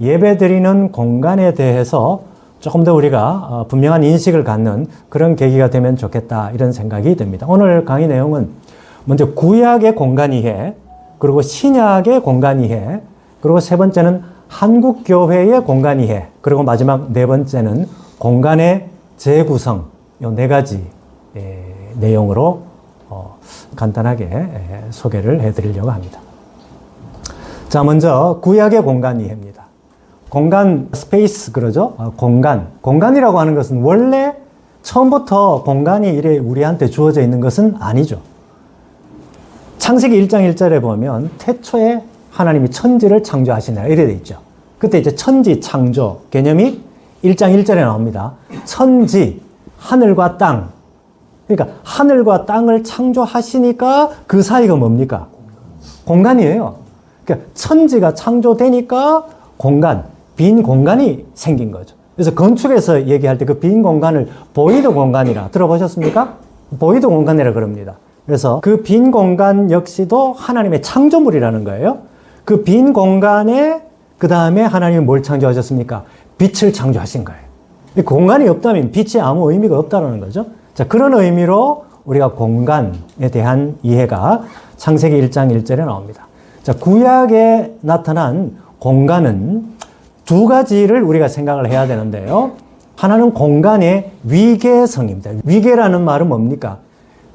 예배드리는 공간에 대해서 조금 더 우리가 분명한 인식을 갖는 그런 계기가 되면 좋겠다 이런 생각이 듭니다. 오늘 강의 내용은 먼저 구약의 공간 이해, 그리고 신약의 공간 이해, 그리고 세 번째는 한국교회의 공간 이해, 그리고 마지막 네 번째는 공간의 재구성, 이 네 가지 내용으로 간단하게 소개를 해드리려고 합니다. 자, 먼저 구약의 공간 이해입니다. 공간, 스페이스 그러죠? 공간이라고 하는 것은 원래 처음부터 공간이 이래 우리한테 주어져 있는 것은 아니죠. 창세기 1장 1절에 보면 태초에 하나님이 천지를 창조하시니라 이래 돼 있죠. 그때 이제 천지 창조 개념이 1장 1절에 나옵니다. 천지, 하늘과 땅. 그러니까 하늘과 땅을 창조하시니까 그 사이가 뭡니까? 공간이에요. 그러니까 천지가 창조되니까 공간, 빈 공간이 생긴 거죠. 그래서 건축에서 얘기할 때 그 빈 공간을 보이드 공간이라 들어보셨습니까? 보이드 공간이라 그럽니다. 그래서 그 빈 공간 역시도 하나님의 창조물이라는 거예요. 그 빈 공간에 그 다음에 하나님이 뭘 창조하셨습니까? 빛을 창조하신 거예요. 공간이 없다면 빛이 아무 의미가 없다는 거죠. 자, 그런 의미로 우리가 공간에 대한 이해가 창세기 1장 1절에 나옵니다. 자, 구약에 나타난 공간은 두 가지를 우리가 생각을 해야 되는데요. 하나는 공간의 위계성입니다. 위계라는 말은 뭡니까?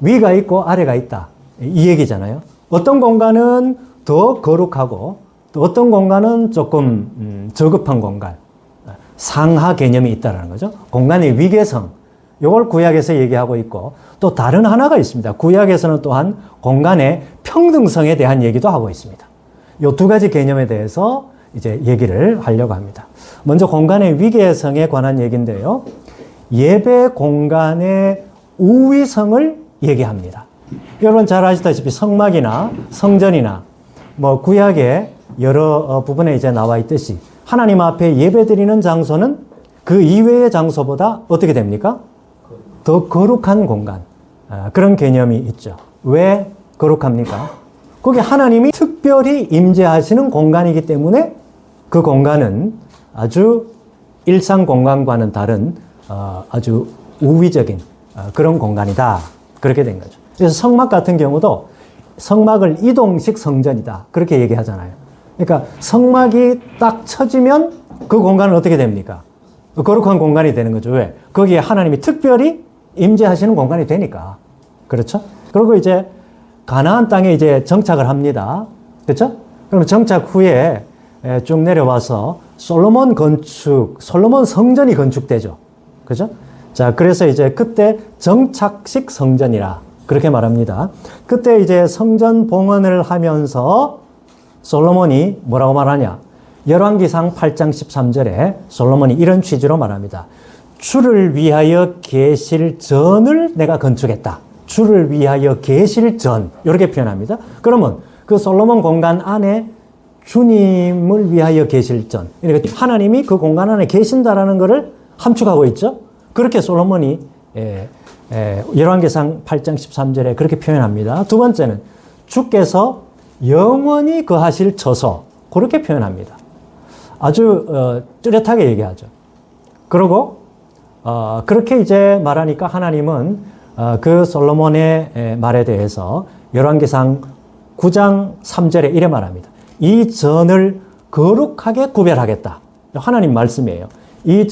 위가 있고 아래가 있다. 이 얘기잖아요. 어떤 공간은 더 거룩하고 또 어떤 공간은 조금 저급한 공간. 상하 개념이 있다는 거죠. 공간의 위계성. 이걸 구약에서 얘기하고 있고 또 다른 하나가 있습니다. 구약에서는 또한 공간의 평등성에 대한 얘기도 하고 있습니다. 이 두 가지 개념에 대해서 이제 얘기를 하려고 합니다. 먼저 공간의 위계성에 관한 얘기인데요. 예배 공간의 우위성을 얘기합니다. 여러분 잘 아시다시피 성막이나 성전이나 뭐 구약의 여러 부분에 이제 나와 있듯이 하나님 앞에 예배드리는 장소는 그 이외의 장소보다 어떻게 됩니까? 더 거룩한 공간. 그런 개념이 있죠. 왜 거룩합니까? 거기 하나님이 특별히 임재하시는 공간이기 때문에 그 공간은 아주 일상 공간과는 다른 아주 우위적인 그런 공간이다. 그렇게 된 거죠. 그래서 성막 같은 경우도 성막을 이동식 성전이다. 그렇게 얘기하잖아요. 그러니까 성막이 딱 쳐지면 그 공간은 어떻게 됩니까? 거룩한 공간이 되는 거죠. 왜? 거기에 하나님이 특별히 임재하시는 공간이 되니까. 그렇죠? 그리고 이제 가나안 땅에 이제 정착을 합니다. 그렇죠? 그럼 정착 후에 쭉 내려와서 솔로몬 성전이 건축되죠. 그죠? 자, 그래서 이제 그때 정착식 성전이라 그렇게 말합니다. 그때 이제 성전 봉헌을 하면서 솔로몬이 뭐라고 말하냐? 열왕기상 8장 13절에 솔로몬이 이런 취지로 말합니다. 주를 위하여 계실 전을 내가 건축했다. 주를 위하여 계실 전. 이렇게 표현합니다. 그러면 그 솔로몬 공간 안에 주님을 위하여 계실 전. 그러니까 하나님이 그 공간 안에 계신다라는 것을 함축하고 있죠. 그렇게 솔로몬이 열왕기상 8장 13절에 그렇게 표현합니다. 두 번째는 주께서 영원히 거하실 처소. 그렇게 표현합니다. 아주 뚜렷하게 얘기하죠. 그리고 그렇게 이제 말하니까 하나님은 그 솔로몬의 말에 대해서 열왕기상 9장 3절에 이래 말합니다. 이 전을 거룩하게 구별하겠다. 하나님 말씀이에요. 이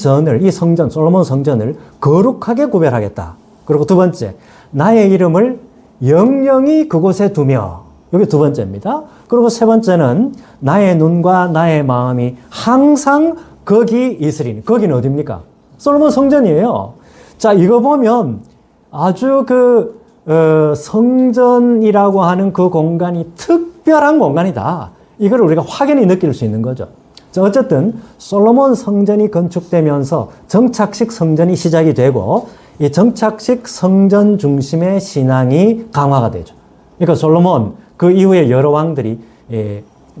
성전, 솔로몬 성전을 거룩하게 구별하겠다. 그리고 두 번째, 나의 이름을 영영히 그곳에 두며, 이게 두 번째입니다. 그리고 세 번째는 나의 눈과 나의 마음이 항상 거기 있으리니. 거기는 어디입니까? 솔로몬 성전이에요. 자, 이거 보면 아주 성전이라고 하는 그 공간이 특별한 공간이다. 이걸 우리가 확연히 느낄 수 있는 거죠. 자, 어쨌든 솔로몬 성전이 건축되면서 정착식 성전이 시작이 되고 이 정착식 성전 중심의 신앙이 강화가 되죠. 그러니까 솔로몬 그 이후에 여러 왕들이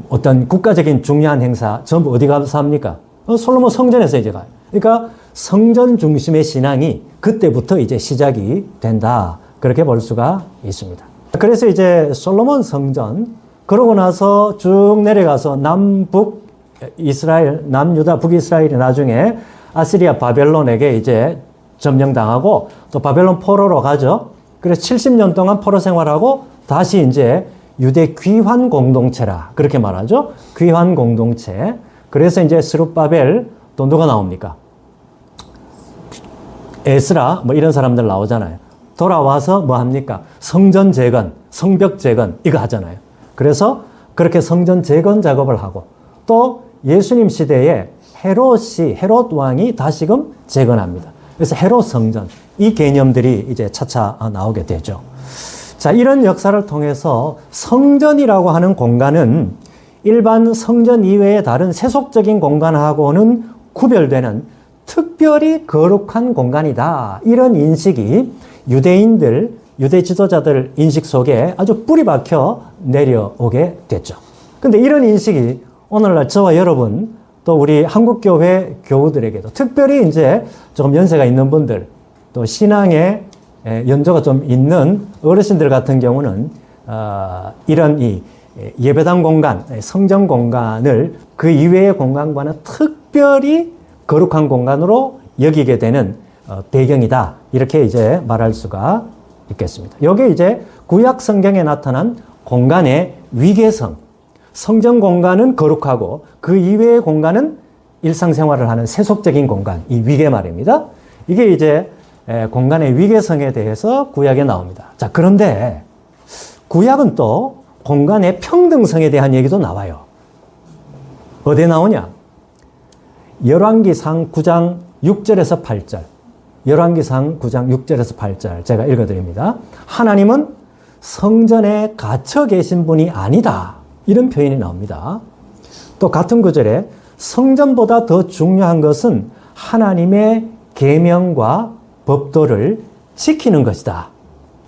어떤 국가적인 중요한 행사 전부 어디 가서 합니까? 솔로몬 성전에서 이제 가요. 그러니까 성전 중심의 신앙이 그때부터 이제 시작이 된다. 그렇게 볼 수가 있습니다. 그래서 이제 솔로몬 성전, 그러고 나서 쭉 내려가서 남북 이스라엘, 남유다, 북이스라엘이 나중에 아시리아 바벨론에게 이제 점령당하고 또 바벨론 포로로 가죠. 그래서 70년 동안 포로 생활하고 다시 이제 유대 귀환 공동체라 그렇게 말하죠. 귀환 공동체. 그래서 이제 스룹바벨 또 누가 나옵니까? 에스라 뭐 이런 사람들 나오잖아요. 돌아와서 뭐 합니까? 성전 재건, 성벽 재건 이거 하잖아요. 그래서 그렇게 성전 재건 작업을 하고 또 예수님 시대에 헤롯 왕이 다시금 재건합니다. 그래서 헤롯 성전 이 개념들이 이제 차차 나오게 되죠. 자, 이런 역사를 통해서 성전이라고 하는 공간은 일반 성전 이외의 다른 세속적인 공간하고는 구별되는 특별히 거룩한 공간이다. 이런 인식이 유대인들, 유대 지도자들 인식 속에 아주 뿌리 박혀 내려오게 됐죠. 근데 이런 인식이 오늘날 저와 여러분 또 우리 한국교회 교우들에게도 특별히 이제 조금 연세가 있는 분들 또 신앙에 연조가 좀 있는 어르신들 같은 경우는 이런 이 예배당 공간, 성전 공간을 그 이외의 공간과는 특별히 거룩한 공간으로 여기게 되는 배경이다. 이렇게 이제 말할 수가 있겠습니다. 이게 이제 구약 성경에 나타난 공간의 위계성. 성전 공간은 거룩하고 그 이외의 공간은 일상생활을 하는 세속적인 공간, 이 위계 말입니다. 이게 이제 공간의 위계성에 대해서 구약에 나옵니다. 자, 그런데 구약은 또 공간의 평등성에 대한 얘기도 나와요. 어디에 나오냐? 열왕기상 9장 6절에서 8절. 열왕기상 9장 6절에서 8절 제가 읽어드립니다. 하나님은 성전에 갇혀 계신 분이 아니다. 이런 표현이 나옵니다. 또 같은 구절에 성전보다 더 중요한 것은 하나님의 계명과 법도를 지키는 것이다.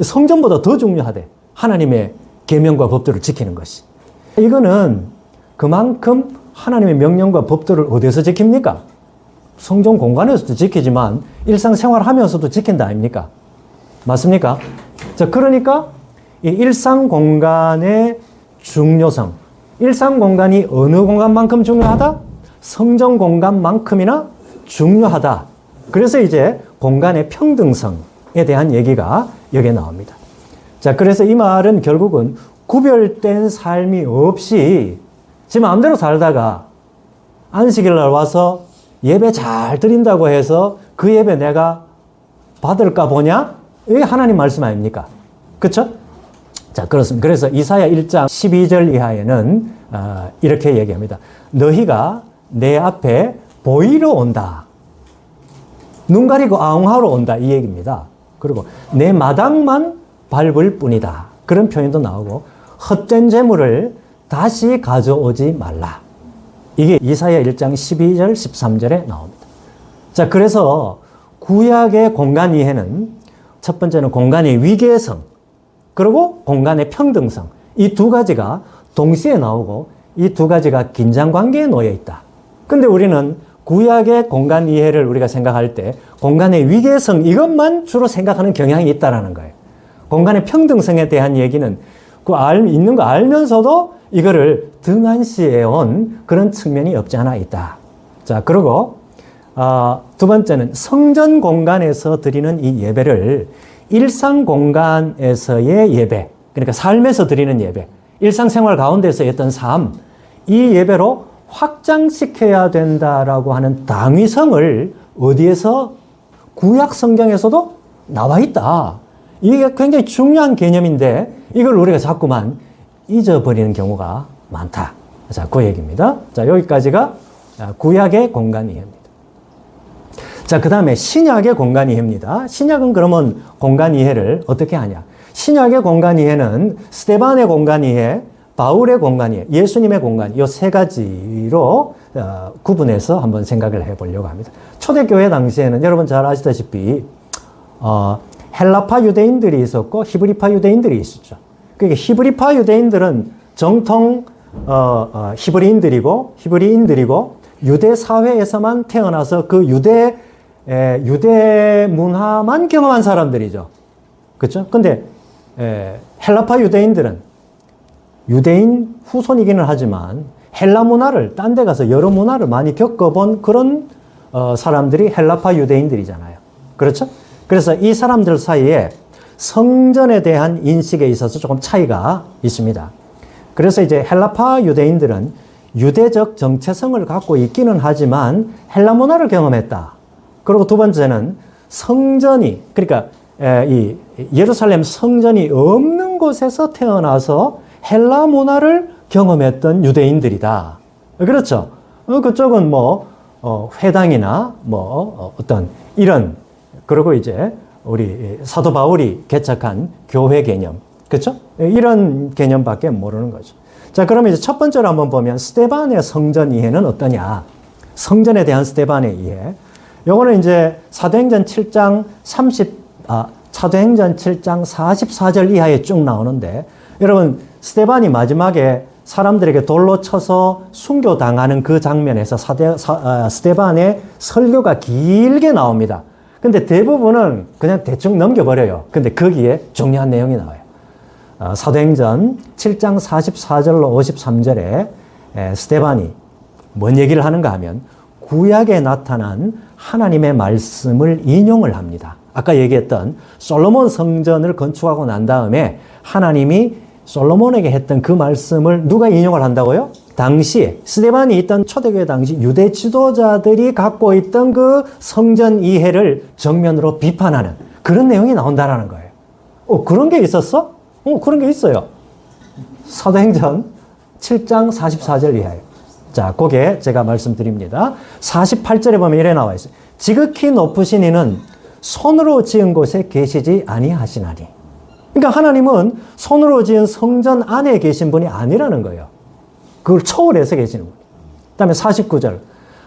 성전보다 더 중요하대. 하나님의 계명과 법도를 지키는 것이. 이거는 그만큼 하나님의 명령과 법도를 어디서 지킵니까? 성전 공간에서도 지키지만 일상생활 하면서도 지킨다 아닙니까? 맞습니까? 자, 그러니까 이 일상 공간의 중요성. 일상 공간이 어느 공간만큼 중요하다? 성전 공간만큼이나 중요하다. 그래서 이제 공간의 평등성에 대한 얘기가 여기에 나옵니다. 자, 그래서 이 말은 결국은 구별된 삶이 없이 지 마음대로 살다가 안식일 날 와서 예배 잘 드린다고 해서 그 예배 내가 받을까 보냐? 이게 하나님 말씀 아닙니까? 그렇죠? 자, 그렇습니다. 그래서 이사야 1장 12절 이하에는 이렇게 얘기합니다. 너희가 내 앞에 보이러 온다. 눈 가리고 아웅하러 온다. 이 얘기입니다. 그리고 내 마당만 밟을 뿐이다. 그런 표현도 나오고 헛된 재물을 다시 가져오지 말라. 이게 이사야 1장 12절 13절에 나옵니다. 자, 그래서 구약의 공간 이해는 첫 번째는 공간의 위계성, 그리고 공간의 평등성. 이 두 가지가 동시에 나오고 이 두 가지가 긴장관계에 놓여 있다. 근데 우리는 구약의 공간 이해를 우리가 생각할 때 공간의 위계성 이것만 주로 생각하는 경향이 있다는 거예요. 공간의 평등성에 대한 얘기는 있는 거 알면서도 이거를 등한시해 온 그런 측면이 없지 않아 있다. 자, 그리고 두 번째는 성전 공간에서 드리는 이 예배를 일상 공간에서의 예배, 그러니까 삶에서 드리는 예배, 일상생활 가운데서의 어떤 삶, 이 예배로 확장시켜야 된다라고 하는 당위성을 어디에서 구약 성경에서도 나와 있다. 이게 굉장히 중요한 개념인데 이걸 우리가 자꾸만 잊어버리는 경우가 많다. 자, 그 얘기입니다. 자, 여기까지가 구약의 공간 이해입니다. 자, 그 다음에 신약의 공간 이해입니다. 신약은 그러면 공간 이해를 어떻게 하냐? 신약의 공간 이해는 스데반의 공간 이해, 바울의 공간 이해, 예수님의 공간, 이 세 가지로 구분해서 한번 생각을 해보려고 합니다. 초대교회 당시에는 여러분 잘 아시다시피 헬라파 유대인들이 있었고 히브리파 유대인들이 있었죠. 그러니까 히브리파 유대인들은 정통 히브리인들이고 유대 사회에서만 태어나서 그 유대 문화만 경험한 사람들이죠. 그렇죠? 근데 헬라파 유대인들은 유대인 후손이기는 하지만 헬라 문화를, 딴 데 가서 여러 문화를 많이 겪어본 그런 사람들이 헬라파 유대인들이잖아요. 그렇죠? 그래서 이 사람들 사이에 성전에 대한 인식에 있어서 조금 차이가 있습니다. 그래서 이제 헬라파 유대인들은 유대적 정체성을 갖고 있기는 하지만 헬라 문화를 경험했다. 그리고 두 번째는 성전이, 그러니까 이 예루살렘 성전이 없는 곳에서 태어나서 헬라 문화를 경험했던 유대인들이다. 그렇죠? 그쪽은 뭐 회당이나 뭐 어떤 이런, 그리고 이제 우리 사도 바울이 개척한 교회 개념, 그렇죠? 이런 개념밖에 모르는 거죠. 자, 그러면 이제 첫 번째로 한번 보면 스데반의 성전 이해는 어떠냐? 성전에 대한 스데반의 이해. 요거는 이제 사도행전 7장 44절 이하에 쭉 나오는데, 여러분 스데반이 마지막에 사람들에게 돌로 쳐서 순교당하는 그 장면에서 스데반의 설교가 길게 나옵니다. 근데 대부분은 그냥 대충 넘겨버려요. 근데 거기에 중요한 내용이 나와요. 사도행전 7장 44절로 53절에 스데반이 뭔 얘기를 하는가 하면 구약에 나타난 하나님의 말씀을 인용을 합니다. 아까 얘기했던 솔로몬 성전을 건축하고 난 다음에 하나님이 솔로몬에게 했던 그 말씀을 누가 인용을 한다고요? 당시에 스데반이 있던 초대교회 당시 유대 지도자들이 갖고 있던 그 성전 이해를 정면으로 비판하는 그런 내용이 나온다라는 거예요. 그런 게 있었어? 그런 게 있어요. 사도행전 7장 44절 이하에. 자, 그게 제가 말씀드립니다. 48절에 보면 이래 나와 있어요. 지극히 높으신 이는 손으로 지은 곳에 계시지 아니하시나니. 그러니까 하나님은 손으로 지은 성전 안에 계신 분이 아니라는 거예요. 그걸 초월해서 계시는 분. 그 다음에 49절.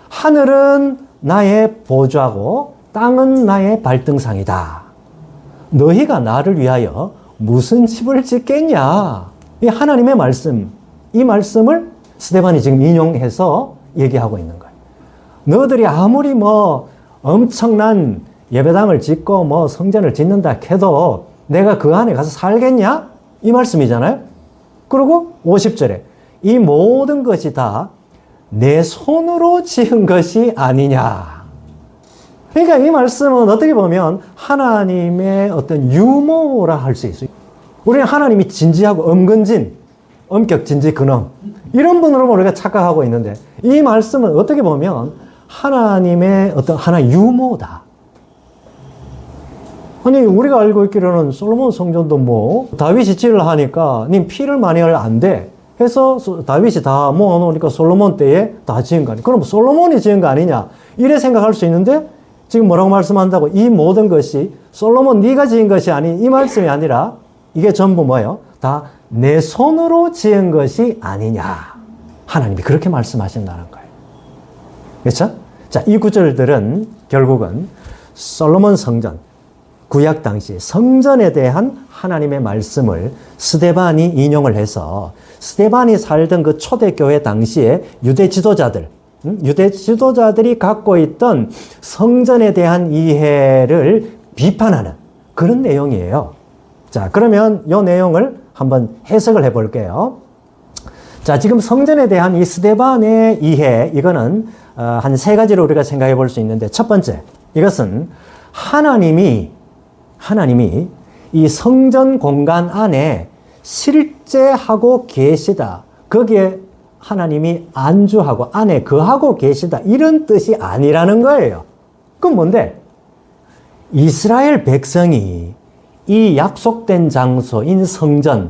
하늘은 나의 보좌고 땅은 나의 발등상이다. 너희가 나를 위하여 무슨 집을 짓겠냐. 이 하나님의 말씀, 이 말씀을 스데반이 지금 인용해서 얘기하고 있는 거예요. 너희들이 아무리 뭐 엄청난 예배당을 짓고 뭐 성전을 짓는다 해도 내가 그 안에 가서 살겠냐? 이 말씀이잖아요. 그리고 50절에 이 모든 것이 다 내 손으로 지은 것이 아니냐. 그러니까 이 말씀은 어떻게 보면 하나님의 어떤 유머라 할 수 있어요. 우리는 하나님이 진지하고 엄근진, 엄격 진지 근엄 이런 분으로 우리가 착각하고 있는데 이 말씀은 어떻게 보면 하나님의 어떤 하나의 유머다. 아니 우리가 알고 있기로는 솔로몬 성전도 뭐 다윗이 지으려 하니까 님 피를 많이 하려 안 돼 해서 다윗이 다 모아놓으니까 솔로몬 때에 다 지은 거 아니야. 그럼 솔로몬이 지은 거 아니냐 이래 생각할 수 있는데 지금 뭐라고 말씀한다고? 이 모든 것이 솔로몬 네가 지은 것이 아닌 이 말씀이 아니라 이게 전부 뭐예요? 다 내 손으로 지은 것이 아니냐. 하나님이 그렇게 말씀하신다는 거예요. 그렇죠? 자, 이 구절들은 결국은 솔로몬 성전, 구약 당시 성전에 대한 하나님의 말씀을 스데반이 인용을 해서 스데반이 살던 그 초대교회 당시에 유대 지도자들이 갖고 있던 성전에 대한 이해를 비판하는 그런 내용이에요. 자, 그러면 이 내용을 한번 해석을 해볼게요. 자, 지금 성전에 대한 이 스데반의 이해, 이거는 한 세 가지로 우리가 생각해 볼 수 있는데, 첫 번째, 이것은 하나님이 이 성전 공간 안에 실제 하고 계시다. 거기에 하나님이 안주하고 안에 거하고 계시다. 이런 뜻이 아니라는 거예요. 그건 뭔데? 이스라엘 백성이 이 약속된 장소인 성전,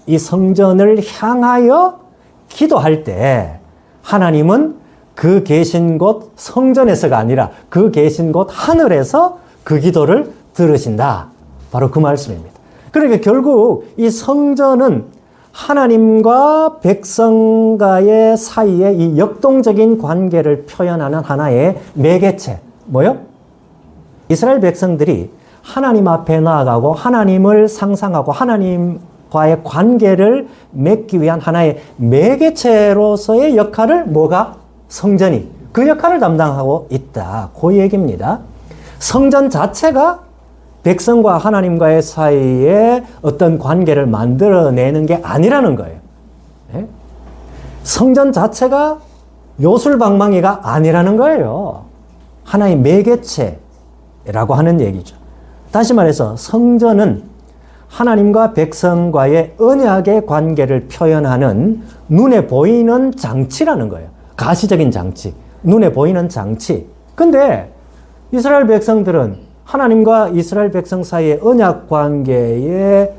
이 성전을 향하여 기도할 때 하나님은 그 계신 곳 성전에서가 아니라 그 계신 곳 하늘에서 그 기도를 들으신다. 바로 그 말씀입니다. 그러니까 결국 이 성전은 하나님과 백성과의 사이에 이 역동적인 관계를 표현하는 하나의 매개체. 뭐요? 이스라엘 백성들이 하나님 앞에 나아가고 하나님을 상상하고 하나님과의 관계를 맺기 위한 하나의 매개체로서의 역할을 뭐가? 성전이 그 역할을 담당하고 있다. 그 얘기입니다. 성전 자체가 백성과 하나님과의 사이에 어떤 관계를 만들어내는 게 아니라는 거예요. 네? 성전 자체가 요술방망이가 아니라는 거예요. 하나의 매개체라고 하는 얘기죠. 다시 말해서 성전은 하나님과 백성과의 언약의 관계를 표현하는 눈에 보이는 장치라는 거예요. 가시적인 장치, 눈에 보이는 장치. 근데 이스라엘 백성들은 하나님과 이스라엘 백성 사이의 언약 관계에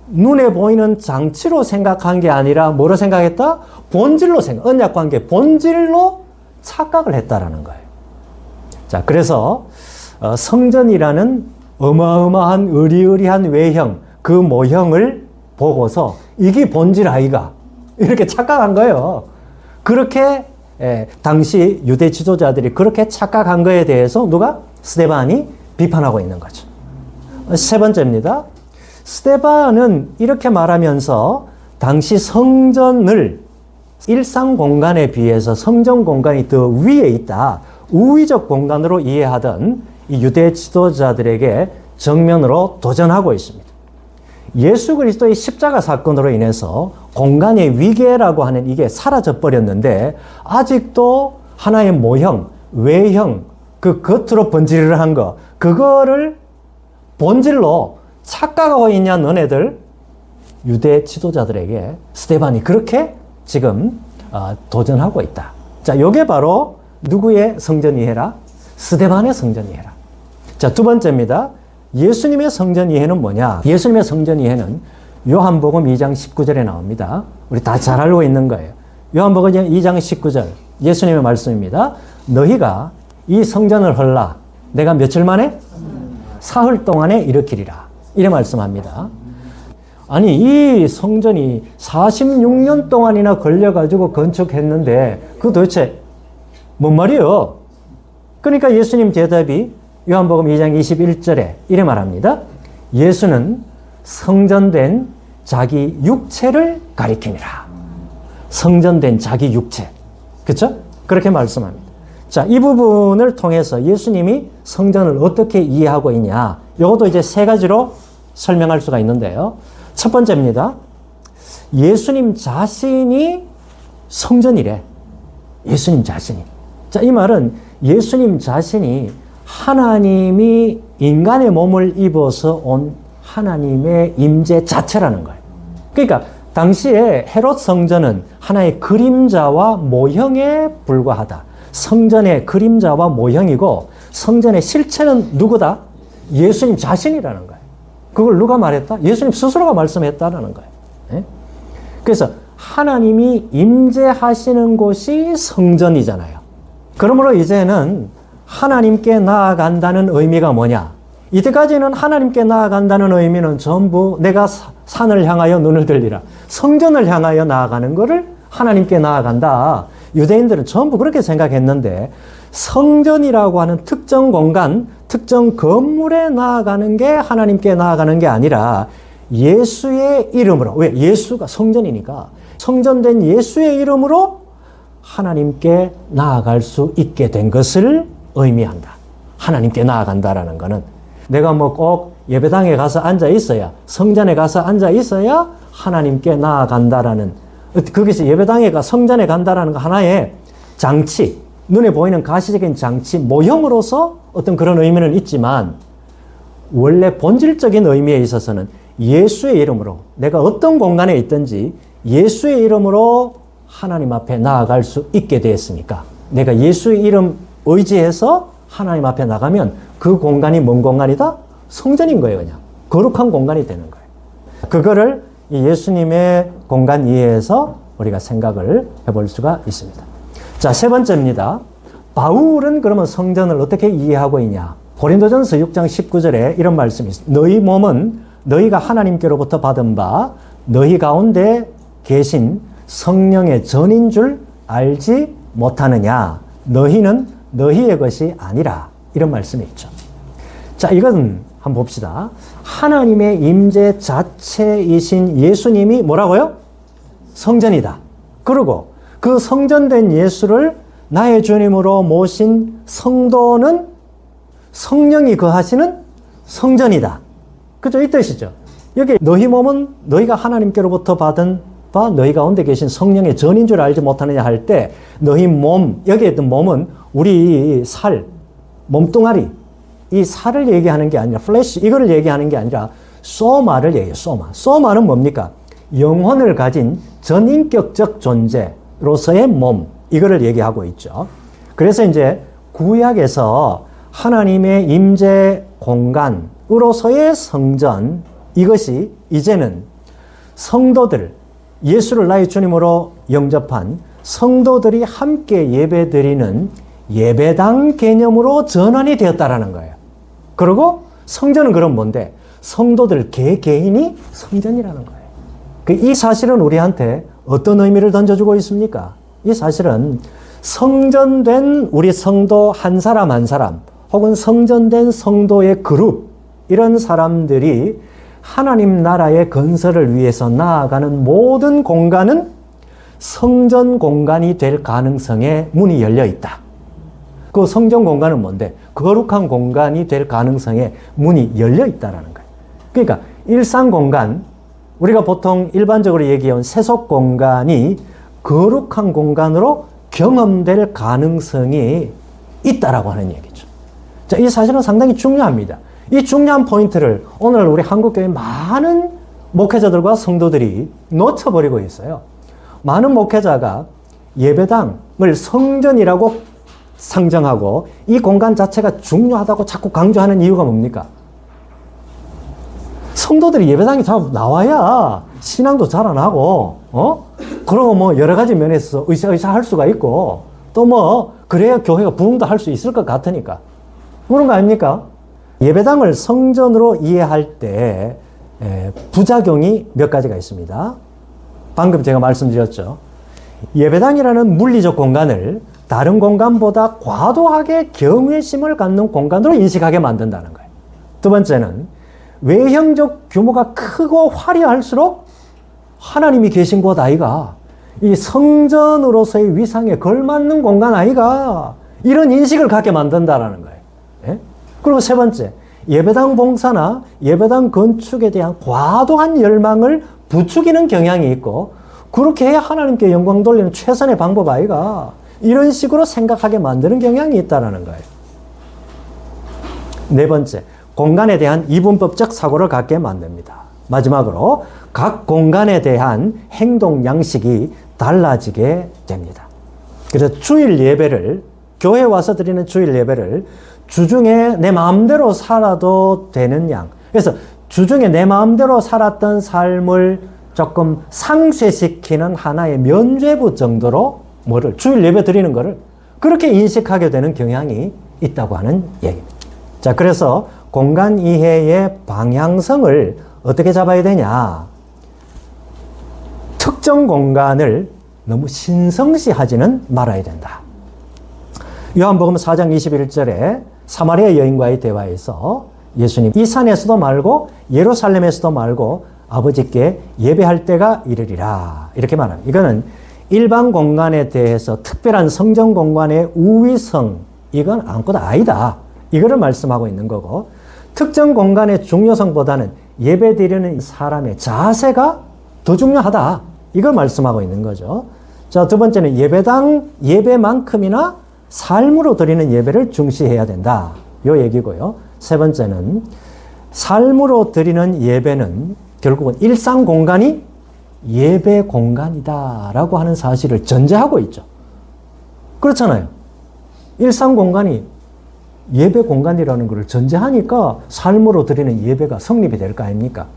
눈에 보이는 장치로 생각한 게 아니라 뭐로 생각했다? 본질로 언약 관계 본질로 착각을 했다라는 거예요. 자, 그래서 성전이라는 어마어마한 의리의리한 외형, 그 모형을 보고서 이게 본질 아이가 이렇게 착각한 거예요. 그렇게 당시 유대 지도자들이 그렇게 착각한 거에 대해서 누가? 스데반이 비판하고 있는 거죠. 세 번째입니다. 스데반은 이렇게 말하면서 당시 성전을 일상 공간에 비해서 성전 공간이 더 위에 있다. 우위적 공간으로 이해하던 이 유대 지도자들에게 정면으로 도전하고 있습니다. 예수 그리스도의 십자가 사건으로 인해서 공간의 위계라고 하는 이게 사라져 버렸는데 아직도 하나의 모형, 외형, 그 겉으로 번지르르한 거, 그거를 본질로 착각하고 있냐 너네들. 유대 지도자들에게 스데반이 그렇게 지금 도전하고 있다. 자, 요게 바로 누구의 성전 이해라? 스데반의 성전 이해라. 자, 두 번째입니다. 예수님의 성전 이해는 뭐냐? 예수님의 성전 이해는 요한복음 2장 19절에 나옵니다. 우리 다 잘 알고 있는 거예요. 요한복음 2장 19절 예수님의 말씀입니다. 너희가 이 성전을 헐라 내가 며칠 만에? 사흘 동안에 일으키리라. 이래 말씀합니다. 아니 이 성전이 46년 동안이나 걸려가지고 건축했는데 그 도대체 뭔 말이에요? 그러니까 예수님 대답이 요한복음 2장 21절에 이래 말합니다. 예수는 성전된 자기 육체를 가리키니라. 성전된 자기 육체. 그렇죠? 그렇게 말씀합니다. 자, 이 부분을 통해서 예수님이 성전을 어떻게 이해하고 있냐. 이것도 이제 세 가지로 설명할 수가 있는데요. 첫 번째입니다. 예수님 자신이 성전이래. 예수님 자신이. 자, 이 말은 예수님 자신이 하나님이 인간의 몸을 입어서 온 하나님의 임재 자체라는 거예요. 그러니까 당시에 헤롯 성전은 하나의 그림자와 모형에 불과하다. 성전의 그림자와 모형이고 성전의 실체는 누구다? 예수님 자신이라는 거예요. 그걸 누가 말했다? 예수님 스스로가 말씀했다라는 거예요. 네? 그래서 하나님이 임재하시는 곳이 성전이잖아요. 그러므로 이제는 하나님께 나아간다는 의미가 뭐냐? 이때까지는 하나님께 나아간다는 의미는 전부 내가 산을 향하여 눈을 들리라. 성전을 향하여 나아가는 것을 하나님께 나아간다. 유대인들은 전부 그렇게 생각했는데 성전이라고 하는 특정 공간, 특정 건물에 나아가는 게 하나님께 나아가는 게 아니라 예수의 이름으로, 왜? 예수가 성전이니까 성전된 예수의 이름으로 하나님께 나아갈 수 있게 된 것을 의미한다. 하나님께 나아간다라는 것은 내가 뭐 꼭 예배당에 가서 앉아 있어야, 성전에 가서 앉아 있어야 하나님께 나아간다라는, 거기서 예배당에 가 성전에 간다라는 거 하나의 장치, 눈에 보이는 가시적인 장치, 모형으로서 어떤 그런 의미는 있지만 원래 본질적인 의미에 있어서는 예수의 이름으로 내가 어떤 공간에 있든지 예수의 이름으로 하나님 앞에 나아갈 수 있게 되었으니까 내가 예수의 이름 의지해서 하나님 앞에 나가면 그 공간이 뭔 공간이다? 성전인 거예요. 그냥 거룩한 공간이 되는 거예요. 그거를 이 예수님의 공간 이해에서 우리가 생각을 해볼 수가 있습니다. 자, 세 번째입니다. 바울은 그러면 성전을 어떻게 이해하고 있냐? 고린도전서 6장 19절에 이런 말씀이 있습니다. 너희 몸은 너희가 하나님께로부터 받은 바 너희 가운데 계신 성령의 전인 줄 알지 못하느냐? 너희는 너희의 것이 아니라. 이런 말씀이 있죠. 자, 이건 한번 봅시다. 하나님의 임재 자체이신 예수님이 뭐라고요? 성전이다. 그리고 그 성전된 예수를 나의 주님으로 모신 성도는 성령이 거하시는 성전이다. 그죠? 이 뜻이죠. 여기 너희 몸은 너희가 하나님께로부터 받은 아파 너희 가운데 계신 성령의 전인 줄 알지 못하느냐 할 때 너희 몸, 여기에 있던 몸은 우리 살, 몸뚱아리, 이 살을 얘기하는 게 아니라 플래시, 이거를 얘기하는 게 아니라 소마를 얘기해요. 소마는 뭡니까? 영혼을 가진 전인격적 존재로서의 몸, 이거를 얘기하고 있죠. 그래서 이제 구약에서 하나님의 임재 공간으로서의 성전, 이것이 이제는 성도들, 예수를 나의 주님으로 영접한 성도들이 함께 예배드리는 예배당 개념으로 전환이 되었다라는 거예요. 그리고 성전은 그럼 뭔데? 성도들 개개인이 성전이라는 거예요. 이 사실은 우리한테 어떤 의미를 던져주고 있습니까? 이 사실은 성전된 우리 성도 한 사람 한 사람, 혹은 성전된 성도의 그룹, 이런 사람들이 하나님 나라의 건설을 위해서 나아가는 모든 공간은 성전 공간이 될 가능성에 문이 열려 있다. 그 성전 공간은 뭔데? 거룩한 공간이 될 가능성에 문이 열려 있다라는 거예요. 그러니까 일상 공간, 우리가 보통 일반적으로 얘기해온 세속 공간이 거룩한 공간으로 경험될 가능성이 있다라고 하는 얘기죠. 자, 이 사실은 상당히 중요합니다. 이 중요한 포인트를 오늘 우리 한국교회 많은 목회자들과 성도들이 놓쳐버리고 있어요. 많은 목회자가 예배당을 성전이라고 상정하고 이 공간 자체가 중요하다고 자꾸 강조하는 이유가 뭡니까? 성도들이 예배당에 잘 나와야 신앙도 자라나고, 그러고 뭐 여러 가지 면에서 으쌰으쌰 할 수가 있고, 또 뭐, 그래야 교회가 부흥도 할 수 있을 것 같으니까. 그런 거 아닙니까? 예배당을 성전으로 이해할 때, 부작용이 몇 가지가 있습니다. 방금 제가 말씀드렸죠. 예배당이라는 물리적 공간을 다른 공간보다 과도하게 경외심을 갖는 공간으로 인식하게 만든다는 거예요. 두 번째는 외형적 규모가 크고 화려할수록 하나님이 계신 곳 아이가, 이 성전으로서의 위상에 걸맞는 공간 아이가, 이런 인식을 갖게 만든다라는 거예요. 예? 그리고 세 번째, 예배당 봉사나 예배당 건축에 대한 과도한 열망을 부추기는 경향이 있고, 그렇게 해야 하나님께 영광 돌리는 최선의 방법 아이가, 이런 식으로 생각하게 만드는 경향이 있다는 거예요. 네 번째, 공간에 대한 이분법적 사고를 갖게 만듭니다. 마지막으로 각 공간에 대한 행동 양식이 달라지게 됩니다. 그래서 주일 예배를, 교회에 와서 드리는 주일 예배를 주중에 내 마음대로 살아도 되는 양, 그래서 주중에 내 마음대로 살았던 삶을 조금 상쇄시키는 하나의 면죄부 정도로 주일 예배 드리는 거를 그렇게 인식하게 되는 경향이 있다고 하는 얘기입니다. 자, 그래서 공간 이해의 방향성을 어떻게 잡아야 되냐? 특정 공간을 너무 신성시하지는 말아야 된다. 요한복음 4장 21절에 사마리아 여인과의 대화에서 예수님, 이 산에서도 말고 예루살렘에서도 말고 아버지께 예배할 때가 이르리라, 이렇게 말합니다. 이거는 일반 공간에 대해서 특별한 성전 공간의 우위성, 이건 아무것도 아니다, 이거를 말씀하고 있는 거고, 특정 공간의 중요성보다는 예배 드리는 사람의 자세가 더 중요하다, 이걸 말씀하고 있는 거죠. 자, 두 번째는 예배당 예배만큼이나 삶으로 드리는 예배를 중시해야 된다, 요 얘기고요. 세 번째는 삶으로 드리는 예배는 결국은 일상 공간이 예배 공간이다라고 하는 사실을 전제하고 있죠. 그렇잖아요. 일상 공간이 예배 공간이라는 것을 전제하니까 삶으로 드리는 예배가 성립이 될 거 아닙니까?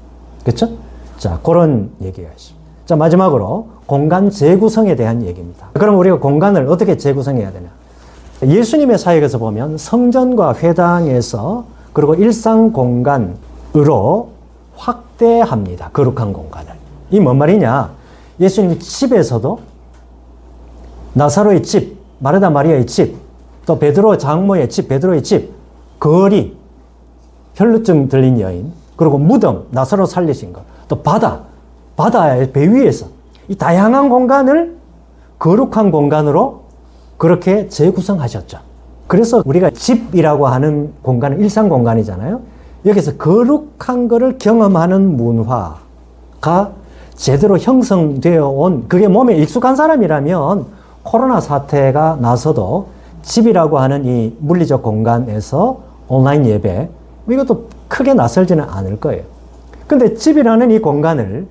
그렇죠? 자, 그런 얘기가 있습니다. 자, 마지막으로 공간 재구성에 대한 얘기입니다. 그럼 우리가 공간을 어떻게 재구성해야 되냐? 예수님의 사역에서 보면 성전과 회당에서, 그리고 일상 공간으로 확대합니다. 거룩한 공간을. 이 뭔 말이냐? 예수님이 집에서도 나사로의 집, 마르다 마리아의 집, 또 베드로 장모의 집, 베드로의 집, 거리, 혈루증 들린 여인, 그리고 무덤, 나사로 살리신 것, 또 바다의 배 위에서 이 다양한 공간을 거룩한 공간으로 그렇게 재구성하셨죠. 그래서 우리가 집이라고 하는 공간은 일상 공간이잖아요. 여기서 거룩한 것을 경험하는 문화가 제대로 형성되어 온, 그게 몸에 익숙한 사람이라면 코로나 사태가 나서도 집이라고 하는 이 물리적 공간에서 온라인 예배, 이것도 크게 낯설지는 않을 거예요. 근데 집이라는 이 공간을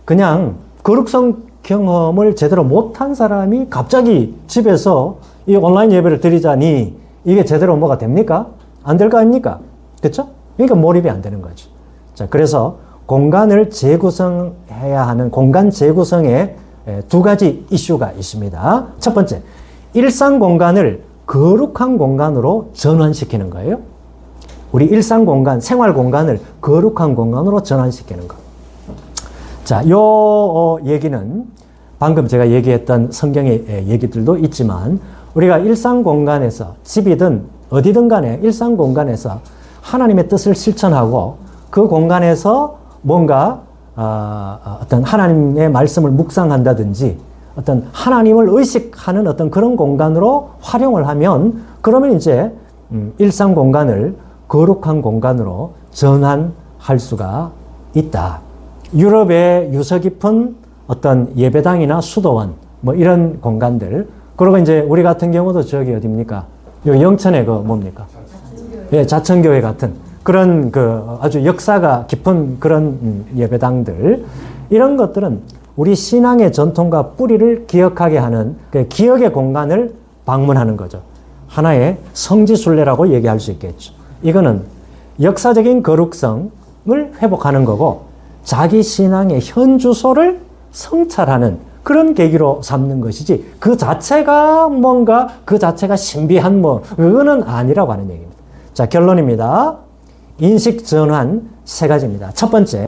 그냥 거룩성 경험을 제대로 못한 사람이 갑자기 집에서 이 온라인 예배를 드리자니 이게 제대로 뭐가 됩니까? 안 될 거 아닙니까? 그렇죠? 그러니까 몰입이 안 되는 거죠. 자, 그래서 공간을 재구성해야 하는 공간 재구성에 두 가지 이슈가 있습니다. 첫 번째, 일상 공간을 거룩한 공간으로 전환시키는 거예요. 우리 일상 공간, 생활 공간을 거룩한 공간으로 전환시키는 것. 자, 요 얘기는 방금 제가 얘기했던 성경의 얘기들도 있지만 우리가 일상 공간에서 집이든 어디든 간에 일상 공간에서 하나님의 뜻을 실천하고 그 공간에서 뭔가 어떤 하나님의 말씀을 묵상한다든지 어떤 하나님을 의식하는 어떤 그런 공간으로 활용을 하면 그러면 이제 일상 공간을 거룩한 공간으로 전환할 수가 있다. 유럽의 유서 깊은 어떤 예배당이나 수도원 뭐 이런 공간들, 그리고 이제 우리 같은 경우도 저기 어디입니까? 여기 영천에 그 뭡니까? 예, 자천교회 같은 그런 그 아주 역사가 깊은 그런 예배당들, 이런 것들은 우리 신앙의 전통과 뿌리를 기억하게 하는 그 기억의 공간을 방문하는 거죠. 하나의 성지순례라고 얘기할 수 있겠죠. 이거는 역사적인 거룩성을 회복하는 거고 자기 신앙의 현주소를 성찰하는 그런 계기로 삼는 것이지 그 자체가 뭔가 그 자체가 신비한 뭐 그거는 아니라고 하는 얘기입니다. 자, 결론입니다. 인식 전환 세 가지입니다. 첫 번째,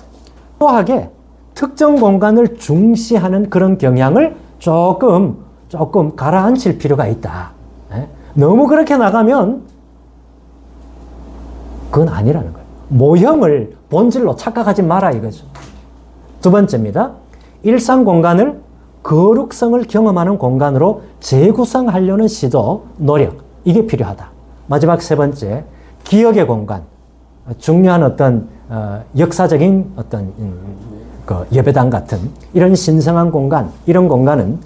또하게 특정 공간을 중시하는 그런 경향을 조금 가라앉힐 필요가 있다. 너무 그렇게 나가면 그건 아니라는 거예요. 모형을 본질로 착각하지 마라 이거죠. 두 번째입니다. 일상 공간을 거룩성을 경험하는 공간으로 재구성하려는 시도, 노력, 이게 필요하다. 마지막 세 번째, 기억의 공간. 중요한 어떤 역사적인 어떤 그 예배당 같은 이런 신성한 공간, 이런 공간은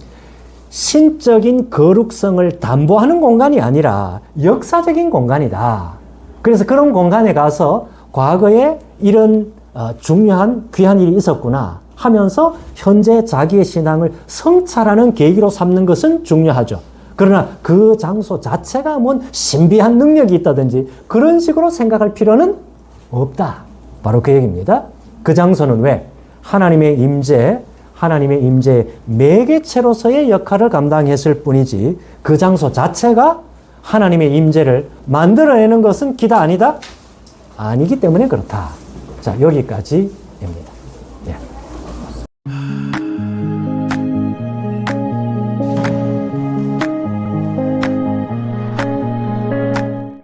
신적인 거룩성을 담보하는 공간이 아니라 역사적인 공간이다. 그래서 그런 공간에 가서 과거에 이런 중요한 귀한 일이 있었구나 하면서 현재 자기의 신앙을 성찰하는 계기로 삼는 것은 중요하죠. 그러나 그 장소 자체가 뭔 신비한 능력이 있다든지 그런 식으로 생각할 필요는 없다. 바로 그 얘기입니다. 그 장소는 왜? 하나님의 임재 매개체로서의 역할을 감당했을 뿐이지 그 장소 자체가 하나님의 임재를 만들어내는 것은 기다 아니다? 아니기 때문에 그렇다. 자, 여기까지입니다.